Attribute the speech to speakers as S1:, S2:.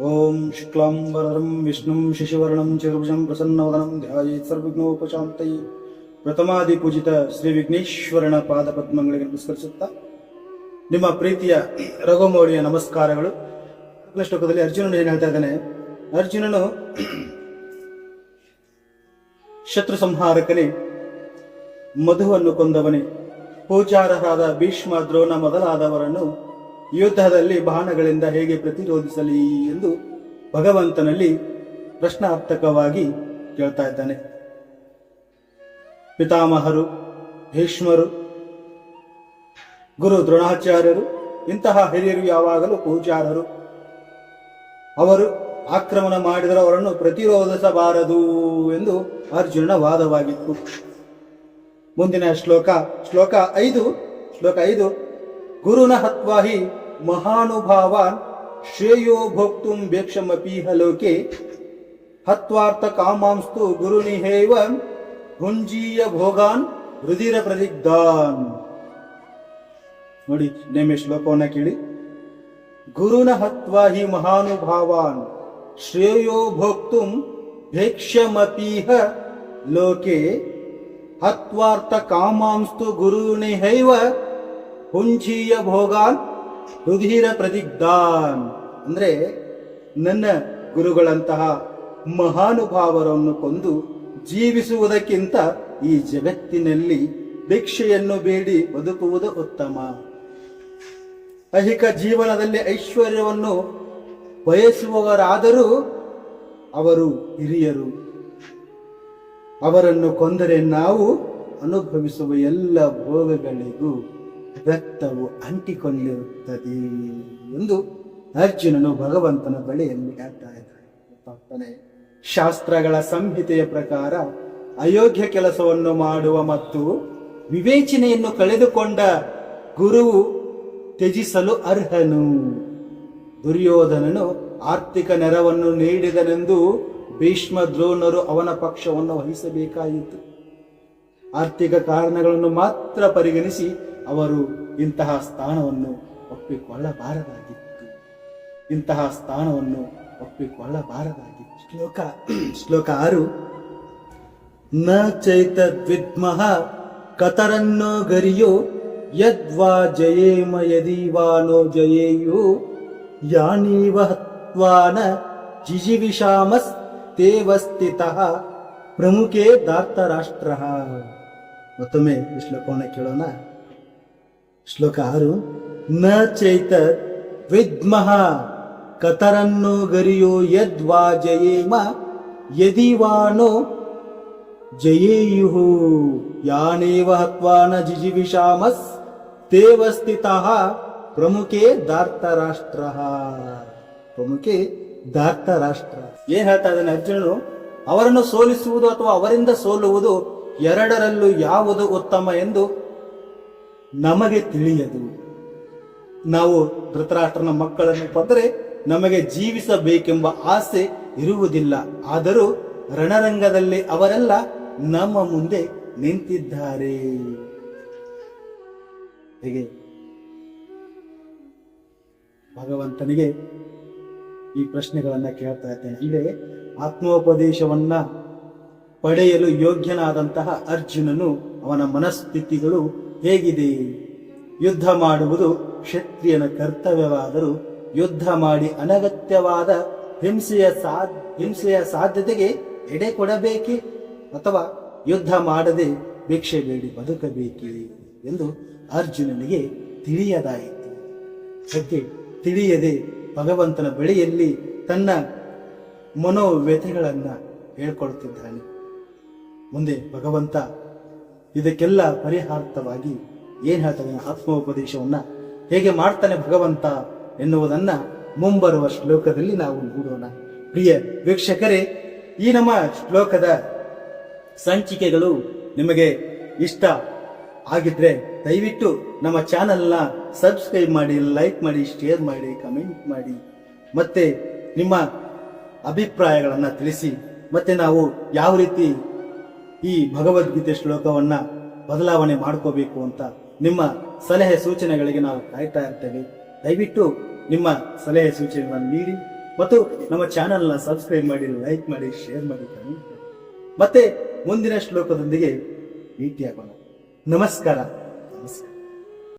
S1: ಓಂ ಶುಕ್ಲಾಂಬರಂ ವಿಷ್ಣುಂ ಶಶಿವರ್ಣಂ ಚತುರ್ಭುಜಂ ಪ್ರಸನ್ನವದನಂ ಧ್ಯಾಯೇತ್ ಸರ್ವವಿಘ್ನೋಪಶಾಂತಯೇ. ಪ್ರಥಮಾದಿ ಪೂಜಿತ ಶ್ರೀ ವಿಘ್ನೇಶ್ವರನ ಪಾದ ಪದ್ಮಗಳಿಗೆ ನಮಸ್ಕರಿಸುತ್ತಾ ನಿಮ್ಮ ಪ್ರೀತಿಯ ರಘುಮೌಳಿಯ ನಮಸ್ಕಾರಗಳು. ಶ್ಲೋಕದಲ್ಲಿ ಅರ್ಜುನನು ಏನು ಹೇಳ್ತಾ ಇದ್ದಾನೆ? ಅರ್ಜುನನು ಶತ್ರು ಸಂಹಾರಕನೇ, ಮಧುವನ್ನು ಕೊಂದವನೇ, ಪೂಜಾರರಾದ ಭೀಷ್ಮ, ದ್ರೋಣ ಮೊದಲಾದವರನ್ನು ಯುದ್ಧದಲ್ಲಿ ಬಾಣಗಳಿಂದ ಹೇಗೆ ಪ್ರತಿರೋಧಿಸಲಿ ಎಂದು ಭಗವಂತನಲ್ಲಿ ಪ್ರಶ್ನಾರ್ಥಕವಾಗಿ ಕೇಳ್ತಾ ಇದ್ದಾನೆ. ಪಿತಾಮಹರು, ಭೀಷ್ಮರು, ಗುರು ದ್ರೋಣಾಚಾರ್ಯರು ಇಂತಹ ಹಿರಿಯರು ಯಾವಾಗಲೂ ಪೂಜಾರರು. ಅವರು ಆಕ್ರಮಣ ಮಾಡಿದರೆ ಅವರನ್ನು ಪ್ರತಿರೋಧಿಸಬಾರದು ಎಂದು ಅರ್ಜುನನ ವಾದವಾಗಿತ್ತು. ಮುಂದಿನ ಶ್ಲೋಕ 5 ಗುರುನ ಹತ್ವಾಹಿ ಮಹಾನುಭಾವಾನ್ ಶ್ರೇಯೋ ಭೋಕ್ತುಂ ವೇಕ್ಷಮಪೀಹ ಲೋಕೆ ಹತ್ವಾರ್ಥ ಕಾಮಾಂಸ್ತು ಗುರುನಿಹೇವ ಭುಂಜೀಯ ಭೋಗಾನ್ ರುಧಿರ ಪ್ರದಿಗ್ಧಾನ್. ನೋಡಿ, ನೇಮೆ ಶ್ಲೋಕವನ್ನ ಕೇಳಿ. ಗುರುನ ಹತ್ವಾಹಿ ಮಹಾನುಭಾವಾನ್ ಶ್ರೇಯೋ ಭೋಕ್ತುಂ ವೇಕ್ಷಮಪೀಹ ಲೋಕೆ ಹತ್ವಾರ್ಥ ಕಾಮಾಂಸ್ತು ಗುರುನಿಹೈವ ಹುಂಜೀಯ ಭೋಗಾನ್ ರುಧಿರ ಪ್ರದಿಗ್ಧಾನ್. ಅಂದ್ರೆ ನನ್ನ ಗುರುಗಳಂತಹ ಮಹಾನುಭಾವರನ್ನು ಕೊಂದು ಜೀವಿಸುವುದಕ್ಕಿಂತ ಈ ಜಗತ್ತಿನಲ್ಲಿ ಭಿಕ್ಷೆಯನ್ನು ಬೇಡಿ ಬದುಕುವುದು ಉತ್ತಮ. ಐಹಿಕ ಜೀವನದಲ್ಲಿ ಐಶ್ವರ್ಯವನ್ನು ಬಯಸುವವರಾದರೂ ಅವರು ಹಿರಿಯರು. ಅವರನ್ನು ಕೊಂದರೆ ನಾವು ಅನುಭವಿಸುವ ಎಲ್ಲ ಭೋಗಗಳಿಗೂ ರಕ್ತವು ಅಂಟಿಕೊಂಡಿರುತ್ತದೆ ಎಂದು ಅರ್ಜುನನು ಭಗವಂತನ ಬಳಿಯಲ್ಲಿ ಹೇಳ್ತಾ ಇದ್ದಾನೆ. ಶಾಸ್ತ್ರಗಳ ಸಂಹಿತೆಯ ಪ್ರಕಾರ ಅಯೋಗ್ಯ ಕೆಲಸವನ್ನು ಮಾಡುವ ಮತ್ತು ವಿವೇಚನೆಯನ್ನು ಕಳೆದುಕೊಂಡ ಗುರುವು ತ್ಯಜಿಸಲು ಅರ್ಹನು. ದುರ್ಯೋಧನನು ಆರ್ಥಿಕ ನೆರವನ್ನು ನೀಡಿದನೆಂದು ಭೀಷ್ಮ ದ್ರೋಣರು ಅವನ ಪಕ್ಷವನ್ನು ವಹಿಸಬೇಕಾಯಿತು. ಆರ್ಥಿಕ ಕಾರಣಗಳನ್ನು ಮಾತ್ರ ಪರಿಗಣಿಸಿ ಅವರು ಇಂತಹ ಸ್ಥಾನವನ್ನು ಒಪ್ಪಿಕೊಳ್ಳಬಾರದಾಗಿತ್ತು. ಶ್ಲೋಕ 6 ನ ಚೈತದ್ವಿದ್ಮಃ ಕತರನ್ನೋ ಗರಿಯೋ ಯದ್ವಾ ಜಯೇಮ ಯದೀವಾನೋ ಜಯೇಯು ಯಾನೀವ ಹತ್ವಾನ ಜಿಜಿವಿಷಾಮಸ್ ತೇವಸ್ಥಿತಃ ಪ್ರಮುಖೇ ಧಾರ್ತರಾಷ್ಟ್ರಃ. ಮತ್ತೊಮ್ಮೆ ಈ ಶ್ಲೋಕವನ್ನು ಕೇಳೋಣ. ಶ್ಲೋಕ 6 ನ ಚೈತ ವಿದ್ಮಃ ಕತರನ್ನೋ ಗರಿಯೋ ಯದ್ವಾ ಜಯೇಮ ಯದಿವಾನೋ ಜಯೇಯು ಯಾನೇವ ಹತ್ವಾನ ಜಿಜಿವಿಷಾಮಸ್ ತೇವಸ್ಥಿತಃ ಪ್ರಮುಖೇ ಧಾರ್ತರಾಷ್ಟ್ರಃ. ಏನ್ ಹೇಳ್ತಾ ಇದ್ದಾನೆ ಅರ್ಜುನನು? ಅವರನ್ನು ಸೋಲಿಸುವುದು ಅಥವಾ ಅವರಿಂದ ಸೋಲುವುದು, ಎರಡರಲ್ಲೂ ಯಾವುದು ಉತ್ತಮ ಎಂದು ನಮಗೆ ತಿಳಿಯದು. ನಾವು ಧೃತರಾಷ್ಟ್ರನ ಮಕ್ಕಳನ್ನು ಕೊಂದರೆ ನಮಗೆ ಜೀವಿಸಬೇಕೆಂಬ ಆಸೆ ಇರುವುದಿಲ್ಲ. ಆದರೂ ರಣರಂಗದಲ್ಲಿ ಅವರೆಲ್ಲ ನಮ್ಮ ಮುಂದೆ ನಿಂತಿದ್ದಾರೆ. ಹೀಗೆ ಭಗವಂತನಿಗೆ ಈ ಪ್ರಶ್ನೆಗಳನ್ನ ಕೇಳ್ತಾ ಇದ್ದೇನೆ. ಇಲ್ಲೇ ಆತ್ಮೋಪದೇಶವನ್ನ ಪಡೆಯಲು ಯೋಗ್ಯನಾದಂತಹ ಅರ್ಜುನನು, ಅವನ ಮನಸ್ಥಿತಿಗಳು ಹೇಗಿದೆ? ಯುದ್ಧ ಮಾಡುವುದು ಕ್ಷತ್ರಿಯನ ಕರ್ತವ್ಯವಾದರೂ ಯುದ್ಧ ಮಾಡಿ ಅನಗತ್ಯವಾದ ಹಿಂಸೆಯ ಸಾಧ್ಯತೆಗೆ ಎಡೆ ಕೊಡಬೇಕೆ ಅಥವಾ ಯುದ್ಧ ಮಾಡದೆ ಭಿಕ್ಷೆ ಬೇಡಿ ಬದುಕಬೇಕೆ ಎಂದು ಅರ್ಜುನನಿಗೆ ತಿಳಿಯದಾಯಿತು. ಸದ್ಯ ತಿಳಿಯದೆ ಭಗವಂತನ ಬಳಿಯಲ್ಲಿ ತನ್ನ ಮನೋವ್ಯಥೆಗಳನ್ನ ಹೇಳ್ಕೊಳ್ತಿದ್ದಾನೆ. ಮುಂದೆ ಭಗವಂತ ಇದಕ್ಕೆಲ್ಲ ಪರಿಹಾರ್ಥವಾಗಿ ಏನ್ ಹೇಳ್ತಾನೆ, ಆತ್ಮೋಪದೇಶವನ್ನ ಹೇಗೆ ಮಾಡ್ತಾನೆ ಭಗವಂತ ಎನ್ನುವುದನ್ನ ಮುಂಬರುವ ಶ್ಲೋಕದಲ್ಲಿ ನಾವು ನೋಡೋಣ. ಪ್ರಿಯ ವೀಕ್ಷಕರೇ, ಈ ನಮ್ಮ ಶ್ಲೋಕದ ಸಂಚಿಕೆಗಳು ನಿಮಗೆ ಇಷ್ಟ ಆಗಿದ್ರೆ ದಯವಿಟ್ಟು ನಮ್ಮ ಚಾನೆಲ್ನ ಸಬ್ಸ್ಕ್ರೈಬ್ ಮಾಡಿ, ಲೈಕ್ ಮಾಡಿ, ಶೇರ್ ಮಾಡಿ, ಕಮೆಂಟ್ ಮಾಡಿ, ಮತ್ತೆ ನಿಮ್ಮ ಅಭಿಪ್ರಾಯಗಳನ್ನ ತಿಳಿಸಿ. ಮತ್ತೆ ನಾವು ಯಾವ ರೀತಿ ಈ ಭಗವದ್ಗೀತೆ ಶ್ಲೋಕವನ್ನ ಬದಲಾವಣೆ ಮಾಡ್ಕೋಬೇಕು ಅಂತ ನಿಮ್ಮ ಸಲಹೆ ಸೂಚನೆಗಳಿಗೆ ನಾವು ಕಾಯ್ತಾ ಇರ್ತೇವೆ. ದಯವಿಟ್ಟು ನಿಮ್ಮ ಸಲಹೆ ಸೂಚನೆಗಳನ್ನು ನೀಡಿ. ಮತ್ತು ನಮ್ಮ ಚಾನಲ್ನ ಸಬ್ಸ್ಕ್ರೈಬ್ ಮಾಡಿ, ಲೈಕ್ ಮಾಡಿ, ಶೇರ್ ಮಾಡಿ. ಮತ್ತೆ ಮುಂದಿನ ಶ್ಲೋಕದೊಂದಿಗೆ ಭೇಟಿಯಾಗೋಣ. ನಮಸ್ಕಾರ. ನಮಸ್ಕಾರ.